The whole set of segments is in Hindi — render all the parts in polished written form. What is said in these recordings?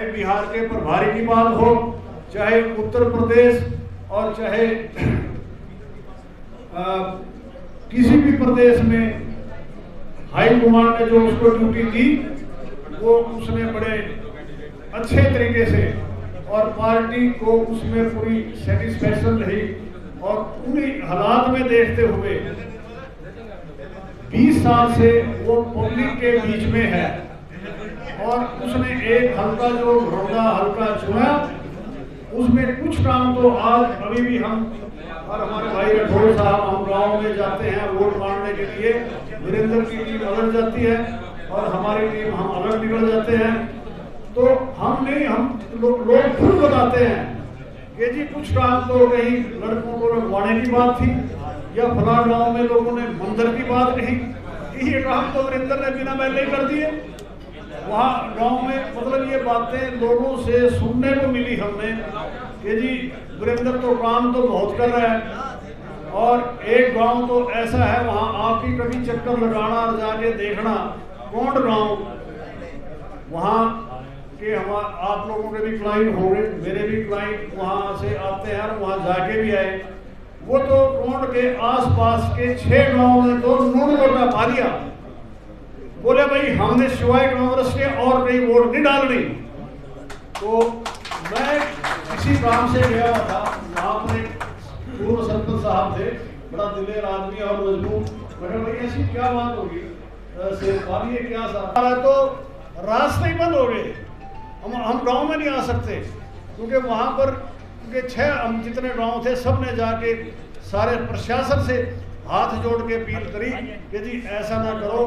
चाहे बिहार के प्रभारी की बात हो, चाहे उत्तर प्रदेश और चाहे किसी भी प्रदेश में हाई कमांड ने जो उसको ड्यूटी दी वो उसने बड़े अच्छे तरीके से और पार्टी को उसमें पूरी सेटिस्फैक्शन रही। और उन्हीं हालात में देखते हुए 20 साल से वो पब्लिक के बीच में है और उसने एक हल्का जो घरौंदा हल्का चुना, उसमें कुछ काम तो आज अभी भी हम और हमारे भाई राठौर साहब हम गांव में जाते हैं वोट मांगने के लिए, वीरेंद्र की टीम अलग जाती है और हमारी टीम हम अलग निकल जाते हैं। तो हम नहीं, हम लोग खुद बताते हैं कि जी कुछ काम तो कहीं लड़कों को लगवाने की बात थी या फला गांव में लोगों ने मंदिर की बात कही, यही काम तो वीरेंद्र ने बिना पहले कर दिए। वहाँ गांव में मतलब ये बातें लोगों से सुनने को मिली हमने कि जी वीरेंद्र तो काम तो बहुत कर रहा है। और एक गांव तो ऐसा है वहाँ आप भी कभी चक्कर लगाना और जाके देखना, कोंड गांव, वहाँ के हम आप लोगों के भी क्लाइंट होंगे, मेरे भी क्लाइंट वहाँ से आते हैं और वहाँ जाके भी आए। वो तो कोंड के आसपास के 6 गांव में तो नून लोटा पा लिया, बोले भाई हमने सिवाय कांग्रेस के और कहीं वोट नहीं डालनी। तो मैं किसी काम से गया हुआ था, वहाँ पर एक पूर्व सरपंच साहब थे, बड़ा दिलेर आदमी और मजबूत, मैंने भाई ऐसी क्या बात होगी से क्या सारा, तो रास्ते ही बंद हो गए, हम गांव में नहीं आ सकते क्योंकि वहाँ पर क्योंकि 6 हम जितने गांव थे सब ने जाके सारे प्रशासन से हाथ जोड़ के अपील करी कि जी ऐसा ना करो,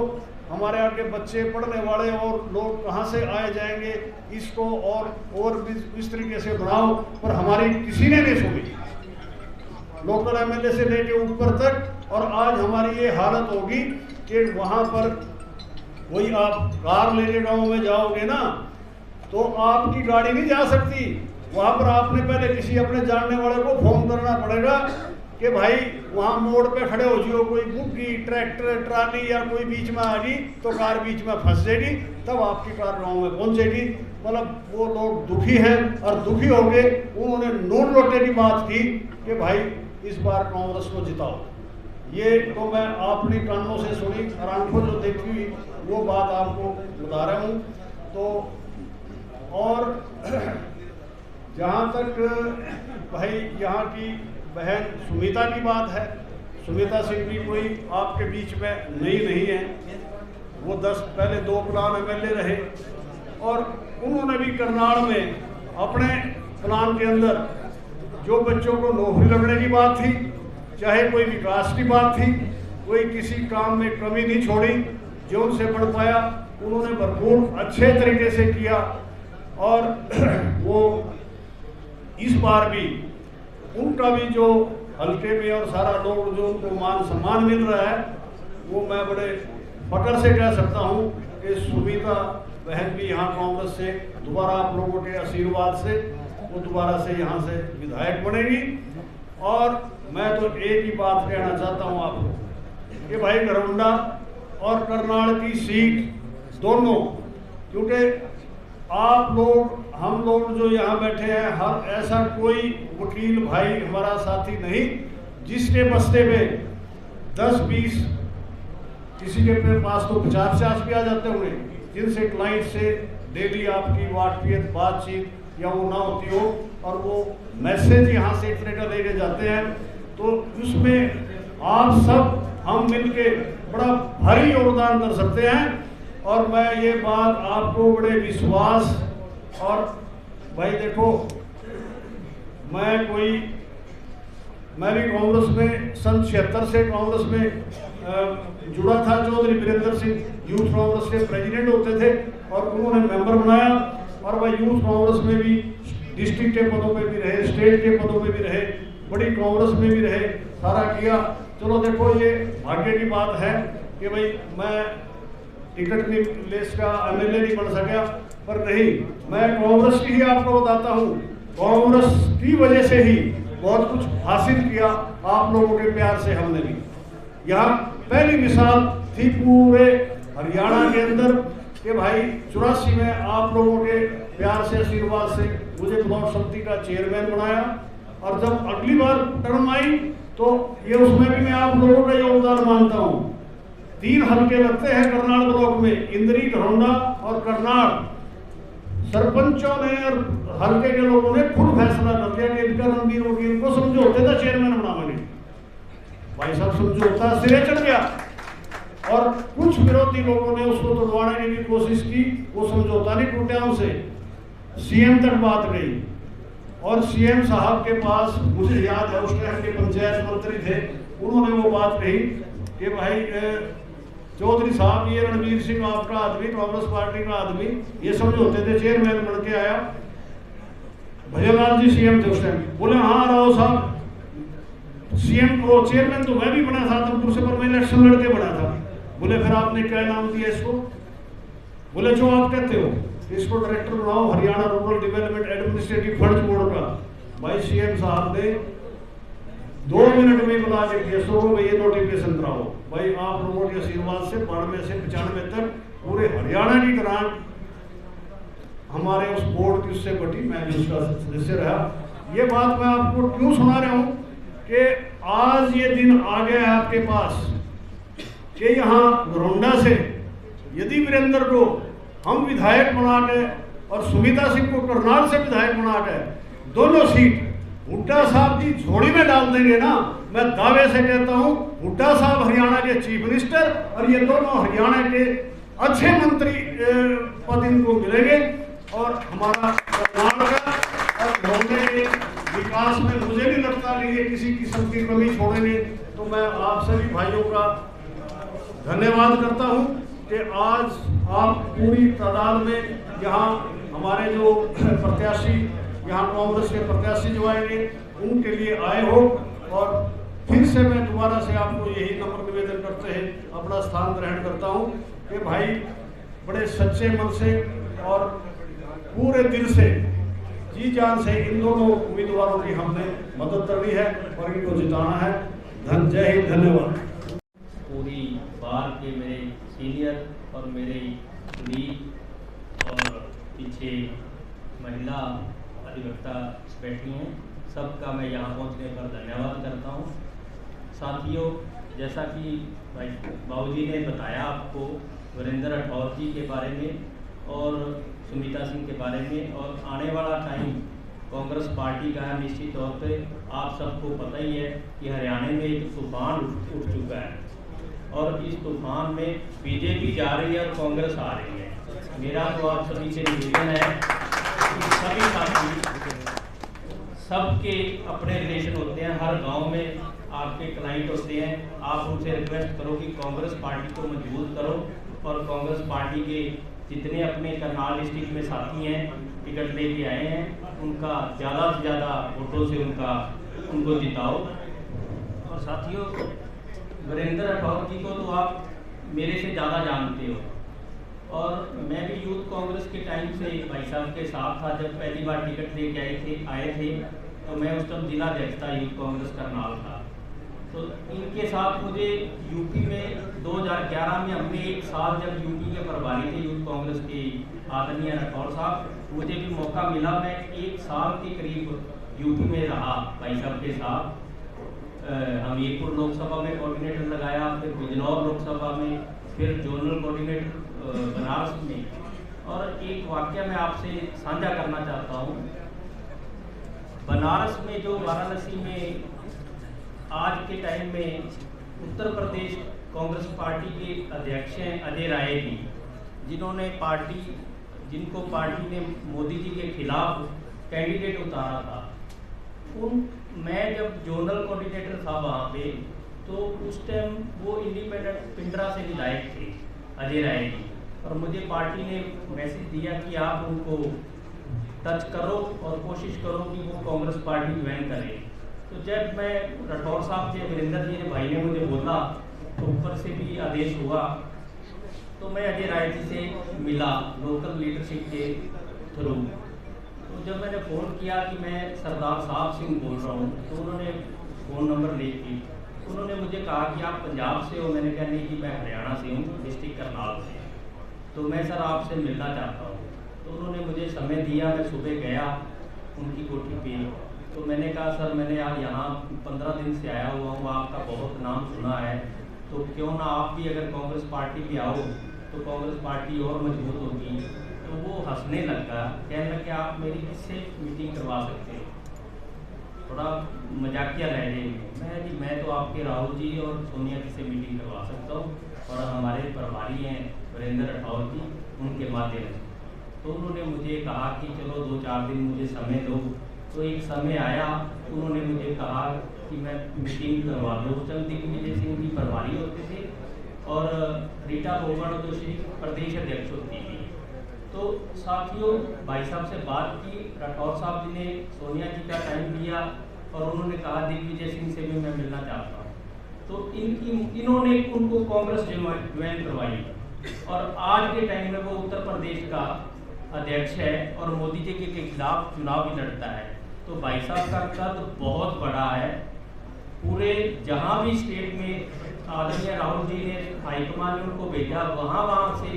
हमारे यहाँ के बच्चे पढ़ने वाले और लोग कहाँ से आए जाएंगे, इसको और इस तरीके से बढ़ाओ। पर हमारी किसी ने नहीं सुनी, लोकल एमएलए से लेके ऊपर तक। और आज हमारी ये हालत होगी कि वहाँ पर वही आप कार लेके गाँव में जाओगे ना तो आपकी गाड़ी नहीं जा सकती, वहाँ पर आपने पहले किसी अपने जानने वाले को फोन करना पड़ेगा कि भाई वहाँ मोड़ पे खड़े हो जियो, कोई बुग्गी ट्रैक्टर ट्राली या कोई बीच में आ गई तो कार बीच में फंस जाएगी, तब आपकी कार गांव में पहुंचेगी। मतलब वो लोग दुखी हैं और दुखी हो गए, उन्होंने नोट लौटे की बात की कि भाई इस बार कांग्रेस को जिताओ। ये तो मैं अपनी कानों से सुनी और आंखों जो देखी हुई वो बात आपको बता रहा हूँ। तो और जहाँ तक भाई यहाँ की बहन सुमिता की बात है, सुमिता सिंह भी कोई आपके बीच में नहीं है, वो पहले 2 प्लान एमएलए रहे और उन्होंने भी करनाल में अपने प्लान के अंदर जो बच्चों को नौकरी लगने की बात थी, चाहे कोई विकास की बात थी, कोई किसी काम में कमी नहीं छोड़ी, जो उनसे बढ़ पाया उन्होंने भरपूर अच्छे तरीके से किया। और वो इस बार भी उनका भी जो हल्के में और सारा लोग जो उनको मान सम्मान मिल रहा है वो मैं बड़े फख्र से कह सकता हूँ कि सुमिता बहन भी यहाँ कांग्रेस से दोबारा आप लोगों के आशीर्वाद से वो दोबारा से यहाँ से विधायक बनेगी। और मैं तो एक ही बात कहना चाहता हूँ आपको कि भाई घरौंडा और करनाल की सीट दोनों, क्योंकि आप लोग हम लोग जो यहाँ बैठे हैं हर ऐसा कोई वकील भाई हमारा साथी नहीं जिसके बस्ते में 10-20 किसी के पास तो 50-50 भी आ जाते होंगे जिनसे क्लाइंट से डेली आपकी वाकफियत बातचीत या वो ना होती हो और वो मैसेज यहाँ से इतने का लेके जाते हैं। तो उसमें आप सब हम मिलके बड़ा भारी योगदान कर सकते हैं। और मैं ये बात आपको बड़े विश्वास और भाई देखो मैं भी कांग्रेस में सन 76 से कांग्रेस में जुड़ा था। चौधरी वीरेंद्र सिंह यूथ कांग्रेस के प्रेसिडेंट होते थे और उन्होंने मेंबर बनाया और वह यूथ कांग्रेस में भी डिस्ट्रिक्ट के पदों पे भी रहे, स्टेट के पदों पे भी रहे, बड़ी कांग्रेस में भी रहे, सारा किया। चलो देखो ये भाग्य की बात है कि भाई मैं टिकट की लिस्ट का एमएलए नहीं बन सका, पर नहीं मैं कांग्रेस की ही आपको बताता हूँ, कांग्रेस की वजह से ही बहुत कुछ हासिल किया आप लोगों के प्यार से हमने भी। यहाँ पहली मिसाल थी पूरे हरियाणा के अंदर कि भाई 84 में आप लोगों के प्यार से आशीर्वाद से मुझे ब्लॉक समिति का चेयरमैन बनाया। और जब अगली बार टर्म आई तो ये उसमें भी मैं आप लोगों का योगदान मानता हूँ। 3 हल्के लगते हैं करनाल ब्लॉक में, इंद्री, धरौंडा और करनाल। सरपंचों ने और हल्के के लोगों ने खुद फैसला कर लिया कि इनका रणबीर वकील को समझौते का चेयरमैन बनावेंगे। भाई साहब समझौता सिरे चढ़ गया और कुछ विरोधी लोगों ने उसको तोड़वाने की भी कोशिश की। वो समझौता नहीं टूटा, उनसे सीएम तक बात गई और सीएम साहब के पास, मुझे याद है उस टाइम के पंचायत मंत्री थे, उन्होंने वो बात कही कि भाई चौधरी साहब ये रणबीर सिंह आपका आदमी, कांग्रेस पार्टी का आदमी, ये समझौते थे चेयरमैन बन के आया। भजनलाल जी सीएम थे उस टाइम, बोले हाँ राव साहब सीएम को चेयरमैन तो मैं भी बना था आदमपुर से, पर मैं इलेक्शन लड़के बना था। बोले फिर आपने क्या नाम दिया इसको? बोले जो आप कहते हो, इसको डायरेक्टर बनाओ Haryana rural development administrative fund board का। भाई सीएम साहब ने 2 मिनट में बुला के केसों को ये नोटिफिकेशन कराओ। भाई आप लोगों के आशीर्वाद से 92 से 95 तक पूरे हरियाणा की ग्रांट हमारे उस बोर्ड की उससे बटी, मैं भी उसका सदस्य रहा। ये बात मैं आपको क्यों सुना रहा हूँ कि आज ये दिन आ गया है आपके पास कि यहाँ घरौंडा से यदि वीरेंद्र को हम विधायक बना के और सुमिता सिंह को करनाल से विधायक बना के दोनों सीट हुड्डा साहब की झोली में डाल देंगे ना, मैं दावे से कहता हूँ हुड्डा साहब हरियाणा के चीफ मिनिस्टर और ये दोनों हरियाणा के अच्छे मंत्री पद इनको मिलेंगे। और हमारा करनाल का और घरौंडे के विकास में मुझे नहीं लगता कि ये किसी किस्म की कमी छोड़ेंगे। तो मैं आप सभी भाइयों का धन्यवाद करता हूँ कि आज आप पूरी तादाद में यहाँ हमारे जो प्रत्याशी, यहाँ कांग्रेस के प्रत्याशी जो आएंगे उनके लिए आए हो। और फिर से मैं दोबारा से आपको यही नम्र निवेदन करते हैं अपना स्थान ग्रहण करता हूँ कि भाई बड़े सच्चे मन से और पूरे दिल से, जी जान से इन दोनों उम्मीदवारों की हमने मदद करनी है और इनको जिताना है। जय हिंद, धन्यवाद। पूरी बार के मेरे सीनियर और मेरे लीड और पीछे महिला अधिवक्ता बैठी हैं, सबका मैं यहाँ पहुँचने पर धन्यवाद करता हूँ। साथियों, जैसा कि भाई बाबूजी ने बताया आपको वीरेंद्र राठौर जी के बारे में और सुमिता सिंह के बारे में, और आने वाला टाइम कांग्रेस पार्टी का है। निश्चित तौर पे आप सबको पता ही है कि हरियाणा में एक तूफान उठ चुका है और इस तूफान में बीजेपी जा रही है और कांग्रेस आ रही है। मेरा तो आप सभी से निवेदन है कि सभी साथी, सबके अपने रिलेशन होते हैं, हर गांव में आपके क्लाइंट होते हैं, आप उनसे रिक्वेस्ट करो कि कांग्रेस पार्टी को मजबूत करो और कांग्रेस पार्टी के जितने अपने करनाल डिस्ट्रिक्ट में साथी हैं टिकट लेके आए हैं उनका ज़्यादा से ज़्यादा वोटों से उनको जिताओ। और साथियों, वीरेंद्र राठौर जी को तो आप मेरे से ज़्यादा जानते हो और मैं भी यूथ कांग्रेस के टाइम से भाई साहब के साथ था। जब पहली बार टिकट लेके आए थे तो मैं उस टाइम जिला अध्यक्ष था यूथ कांग्रेस करनाल था। तो इनके साथ मुझे यूपी में 2011 में हमने एक साल जब यूपी के प्रभारी थे यूथ कांग्रेस के आदरणीय राठौर साहब, मुझे भी मौका मिला, मैं 1 साल के करीब यूपी में रहा भाई साहब के साथ। हमीरपुर लोकसभा में कोऑर्डिनेटर लगाया, फिर बिजनौर लोकसभा में, फिर जोनल कोऑर्डिनेटर बनारस में। और एक वाक्य मैं आपसे साझा करना चाहता हूँ। बनारस में जो वाराणसी में आज के टाइम में उत्तर प्रदेश कांग्रेस पार्टी के अध्यक्ष हैं अजय राय जी, जिनको पार्टी ने मोदी जी के खिलाफ कैंडिडेट उतारा था। मैं जब जोनल कोऑर्डिनेटर था वहाँ पे, तो उस टाइम वो इंडिपेंडेंट पिंडरा से विधायक थे अजय राय जी, और मुझे पार्टी ने मैसेज दिया कि आप उनको टच करो और कोशिश करो कि वो कांग्रेस पार्टी ज्वाइन करें। तो जब मैं राठौर साहब से, वीरेंद्र जी ने भाई ने मुझे बोला, तो ऊपर से भी आदेश हुआ, तो मैं अजय राय जी से मिला लोकल लीडरशिप के थ्रू। तो जब मैंने फ़ोन किया कि मैं सरदार साहब सिंह बोल रहा हूँ, तो उन्होंने फ़ोन नंबर लेके उन्होंने मुझे कहा कि आप पंजाब से हो। मैंने कहा नहीं कि मैं हरियाणा से हूँ, डिस्ट्रिक्ट करनाल से। तो मैं सर आपसे मिलना चाहता हूँ। तो उन्होंने मुझे समय दिया, मैं सुबह गया उनकी कोठी पे। तो मैंने कहा सर मैंने यहाँ 15 दिन से आया हुआ हूँ, आपका बहुत नाम सुना है, तो क्यों ना आप भी अगर कांग्रेस पार्टी पे आओ तो कांग्रेस पार्टी और मजबूत होगी। तो वो हंसने लगा, कहने लगे आप मेरी किससे मीटिंग करवा सकते हो, थोड़ा मजाकिया लहजे में। मैं तो आपके राहुल जी और सोनिया जी से मीटिंग करवा सकता हूँ, और हमारे प्रभारी हैं वीरेंद्र राठौर जी, उनके माध्यम से। तो उन्होंने मुझे कहा कि चलो 2-4 दिन मुझे समय दो। तो एक समय आया, उन्होंने मुझे कहा कि मैं मीटिंग करवा दूँ। उस टाइम दिग्विजय सिंह जी प्रभारी होते थे और रीटा भोगन जोशी प्रदेश अध्यक्ष होती थी। तो साथियों भाई साहब से बात की, राठौर साहब जी ने सोनिया जी का टाइम दिया और उन्होंने कहा दिग्विजय सिंह से भी मैं मिलना चाहता हूँ। तो इन्होंने उनको कांग्रेस ज्वाइन करवाई और आज के टाइम में वो उत्तर प्रदेश का अध्यक्ष है और मोदी जी के खिलाफ चुनाव भी लड़ता है। तो भाई साहब का कद बहुत बड़ा है। पूरे जहाँ भी स्टेट में आदरणीय राहुल जी ने हाईकमान ने उनको भेजा, वहाँ से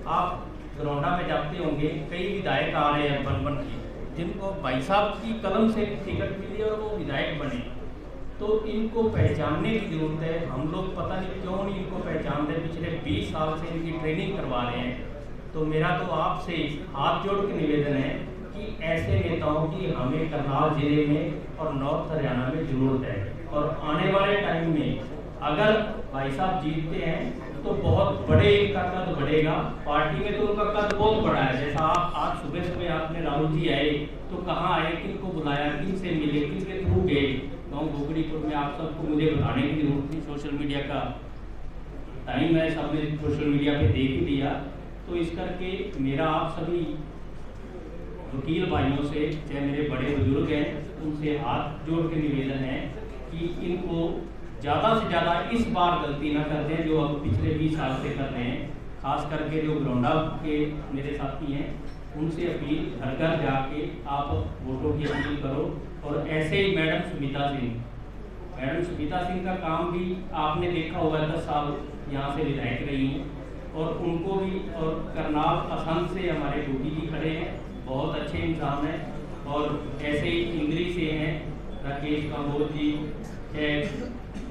आप गरौंडा में जाते होंगे, कई विधायक आ रहे हैं बन के, जिनको भाई साहब की कलम से टिकट मिली और वो विधायक बने। तो इनको पहचानने की जरूरत है। हम लोग पता नहीं क्यों नहीं इनको पहचानते, पिछले 20 साल से इनकी ट्रेनिंग करवा रहे हैं। तो मेरा तो आपसे हाथ जोड़ के निवेदन है कि ऐसे नेताओं की हमें करनाल जिले में और नॉर्थ हरियाणा में जरूरत है। और आने वाले टाइम में अगर भाई साहब जीतते हैं तो बहुत बड़े इनका कद बढ़ेगा। पार्टी में तो उनका कद बहुत बड़ा है। जैसा आप आज सुबह आपने राहुल जी आए तो कहाँ आए, किनको बुलाया, किन से मिले, किन के थ्रू गए। गाँव घोगड़ीपुर में आप सबको मुझे बताने की जरूरत थी, सोशल मीडिया का टाइम है, सबने सोशल मीडिया पे देख ही लिया। तो इस करके मेरा आप सभी वकील भाइयों से, चाहे मेरे बड़े बुजुर्ग हैं, उनसे हाथ जोड़ के निवेदन है कि इनको ज़्यादा से ज़्यादा इस बार गलती ना कर दें जो अब पिछले 20 साल से कर रहे हैं। खास करके जो गरौंडा के मेरे साथी हैं उनसे अपील, घर घर जाके आप वोटों की अपील करो। और ऐसे ही मैडम सुमिता सिंह का काम भी आपने देखा होगा, 10 साल यहाँ से विधायक रही हैं और उनको भी, और करनाल असम से हमारे डोगी जी खड़े हैं, बहुत अच्छे इंसान हैं। और ऐसे ही इंद्री से हैं राकेश कंबोज जी,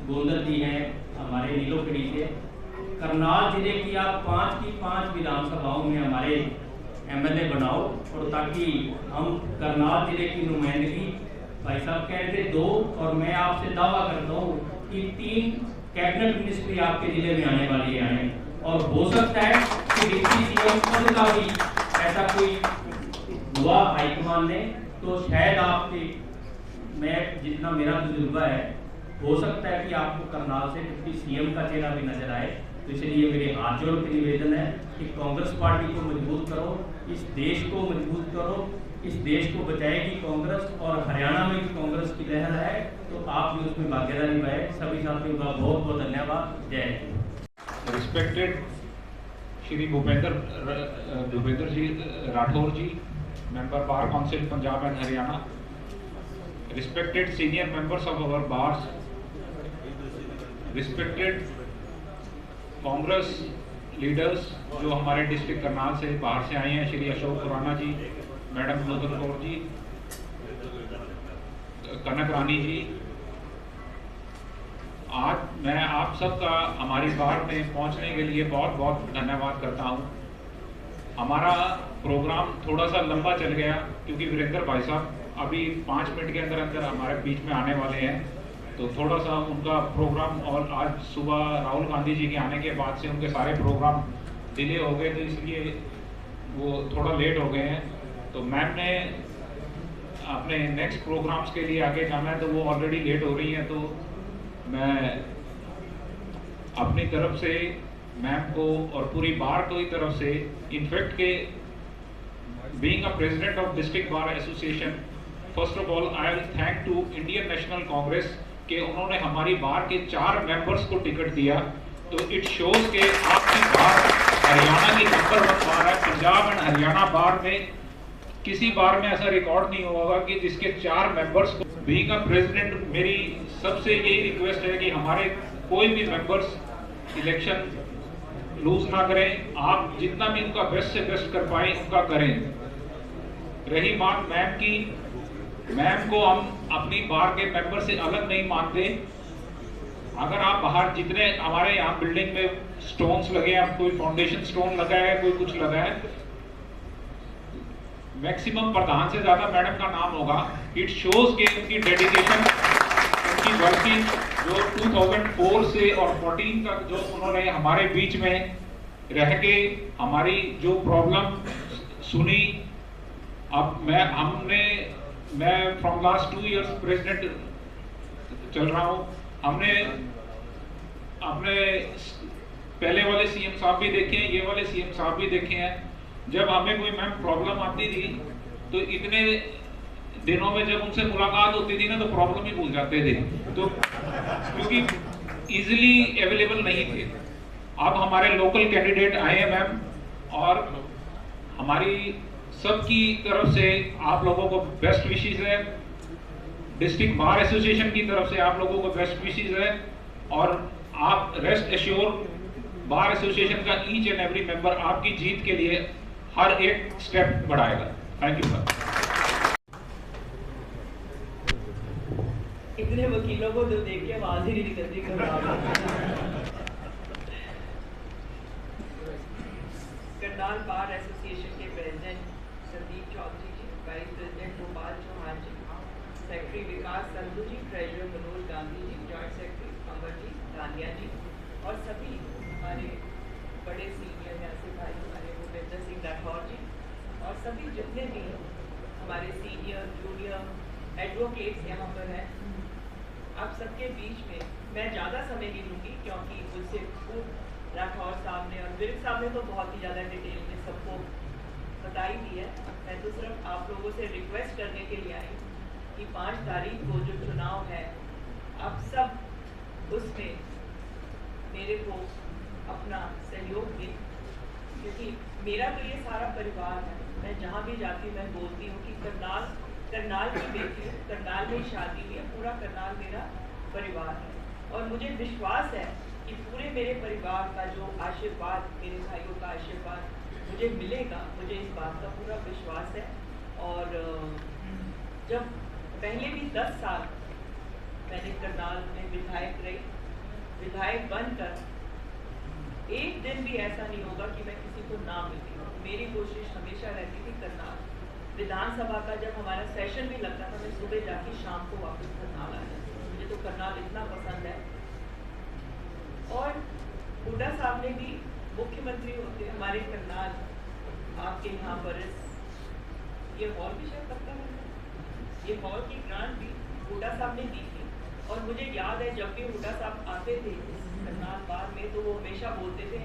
गोंदर जी हैं हमारे नीलोखड़ी से। करनाल जिले की आप 5 की 5 विधानसभाओं में हमारे एमएलए बनाओ, और ताकि हम करनाल जिले की नुमाइंदगी, भाई साहब कह रहे थे 2, और मैं आपसे दावा करता हूँ कि 3 कैबिनेट मिनिस्ट्री आपके जिले में आने वाली है। और हो सकता है कि डिप्टी सीएम पद का भी ऐसा कोई हुआ हाईकमान ने, तो शायद आपके, मैं जितना मेरा तजुर्बा है, हो सकता है कि आपको करनाल से डिप्टी सीएम का चेहरा भी नजर आए। तो इसलिए मेरे हाथ जोड़ के निवेदन है कि कांग्रेस पार्टी को मजबूत करो, इस देश को मजबूत करो, इस देश को बचाएगी कांग्रेस। और हरियाणा में भी कांग्रेस की लहर है, तो आप भी उसमें भागीदारी निभाएं। सभी साथियों का बहुत बहुत धन्यवाद। जय Hind. Respected Shri Bhupendra ji Rathore ji, member bar council Punjab and Haryana, respected senior members of our bars, respected Congress leaders जो हमारे डिस्ट्रिक्ट करनाल से बाहर से आए हैं, श्री अशोक खुराना जी, मैडम नूतन कौर जी, कनक रानी जी। आज मैं आप सबका हमारी बार में पहुंचने के लिए बहुत बहुत धन्यवाद करता हूं। हमारा प्रोग्राम थोड़ा सा लंबा चल गया क्योंकि वीरेंद्र भाई साहब अभी 5 मिनट के अंदर अंदर हमारे बीच में आने वाले हैं, तो थोड़ा सा उनका प्रोग्राम, और आज सुबह राहुल गांधी जी के आने के बाद से उनके सारे प्रोग्राम डिले हो गए, तो इसलिए वो थोड़ा लेट हो गए हैं। तो मैम ने अपने नेक्स्ट प्रोग्राम्स के लिए आगे जाना है, तो वो ऑलरेडी लेट हो रही हैं। तो मैं अपनी तरफ से मैम को और पूरी बार की तरफ से, इनफैक्ट के being a president of district bar association, first of all I will thank to Indian National Congress कि उन्होंने हमारी बार के 4 मेंबर्स को टिकट दिया। तो इट शोज के आपकी बार हरियाणा की नंबर 1 बार है। पंजाब एंड हरियाणा बार में किसी बार में ऐसा रिकॉर्ड नहीं होगा कि जिसके 4 मेंबर्स को। बीइंग अ प्रेसिडेंट मेरी सबसे यही रिक्वेस्ट है कि हमारे कोई भी मेंबर्स इलेक्शन लूज ना करें। आप जितना भी उनका बेस्ट से बेस्ट कर पाए उनका करें। रही बात मैम की, मैम को हम अपनी बार के मेंबर से अलग नहीं मानते। अगर आप बाहर जितने हमारे यहाँ बिल्डिंग में स्टोन्स लगे हैं, कोई फाउंडेशन स्टोन लगा है, कोई कुछ लगा है, मैक्सिमम प्रधान से ज्यादा मैडम का नाम होगा। इट शोज के उनकी डेडिकेशन, उनकी वर्किंग जो 2004 से और 14 तक जो उन्होंने हमारे बीच में रह के हमारी जो प्रॉब्लम सुनी। अब मैं फ्रॉम लास्ट 2 इयर्स प्रेसिडेंट चल रहा हूँ। हमने अपने पहले वाले सीएम साहब भी देखे हैं, ये वाले सीएम साहब भी देखे हैं। जब हमें कोई मैम प्रॉब्लम आती थी तो इतने दिनों में जब उनसे मुलाकात होती थी ना तो प्रॉब्लम ही भूल जाते थे, तो क्योंकि इजीली अवेलेबल नहीं थे। अब हमारे लोकल कैंडिडेट आए हैं मैम, और हमारी सबकी तरफ से आप लोगों को बेस्ट विशेस है। डिस्ट्रिक्ट बार एसोसिएशन की तरफ से आप लोगों को बेस्ट विशेस है, और आप रेस्ट एश्योर बार एसोसिएशन का ईच एंड एवरी मेंबर आपकी जीत के लिए हर एक स्टेप बढ़ाएगा। Thank you sir. इतने वकीलों को तो देख के आवाज ही नहीं निकलती। करनाल बार एसोसिएशन के प्रेसिडेंट संदीप चौधरी जी, वाइस प्रेसिडेंट गोपाल चौहान जी, सेक्रेटरी विकास संधू जी, treasurer Manoj Gandhi ji, joint secretary Amar ji, दानिया जी, और सभी हमारे बड़े सीनियर न्यासी भाई हमारे भूपेंद्र सिंह राठौर जी, और सभी जितने भी हमारे सीनियर जूनियर एडवोकेट्स यहाँ पर हैं, आप सबके बीच में मैं ज़्यादा समय नहीं लूँगी, क्योंकि मुझसे पूर्व राठौर साहब ने और विर्क साहब ने तो बहुत ही ज़्यादा डिटेल में सबको बता ही दी है। मैं तो सिर्फ आप लोगों से रिक्वेस्ट करने के लिए आई कि 5 तारीख को जो चुनाव है, आप सब उसमें मेरे को अपना सहयोग दें, क्योंकि मेरा तो ये सारा परिवार है। मैं जहाँ भी जाती हूँ मैं बोलती हूँ कि करनाल की बेटी हूँ, करनाल में शादी हुई है, पूरा करनाल मेरा परिवार है, और मुझे विश्वास है कि पूरे मेरे परिवार का जो आशीर्वाद, मेरे भाइयों का आशीर्वाद मुझे मिलेगा, मुझे इस बात का पूरा विश्वास है। और जब पहले भी 10 साल मैंने करनाल में विधायक रही, विधायक बनकर एक दिन भी ऐसा नहीं होगा कि मैं किसी को ना मिलती हूँ। मेरी कोशिश हमेशा रहती थी करनाल विधानसभा का जब हमारा सेशन भी लगता था, मैं सुबह जाके शाम को वापस करनाल आ जाती। मुझे तो करनाल इतना पसंद है। और हुड्डा साहब ने भी मुख्यमंत्री होते हमारे करनाल आपके यहाँ पर ये हॉल भी शायद पक्का है, ये हॉल की ग्रांट भी हुड्डा साहब ने दी थी। और मुझे याद है जब भी हुड्डा साहब आते थे करनाल बार में, तो वो हमेशा बोलते थे,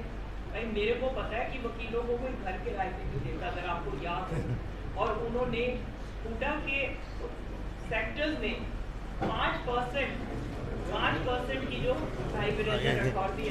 भाई मेरे को पता है कि वकीलों को कोई घर किराए पे नहीं देता, अगर आपको याद हो। और उन्होंने हुड्डा के सेक्टर्स में 5% की जो भाई वीरेंद्र राठौर भी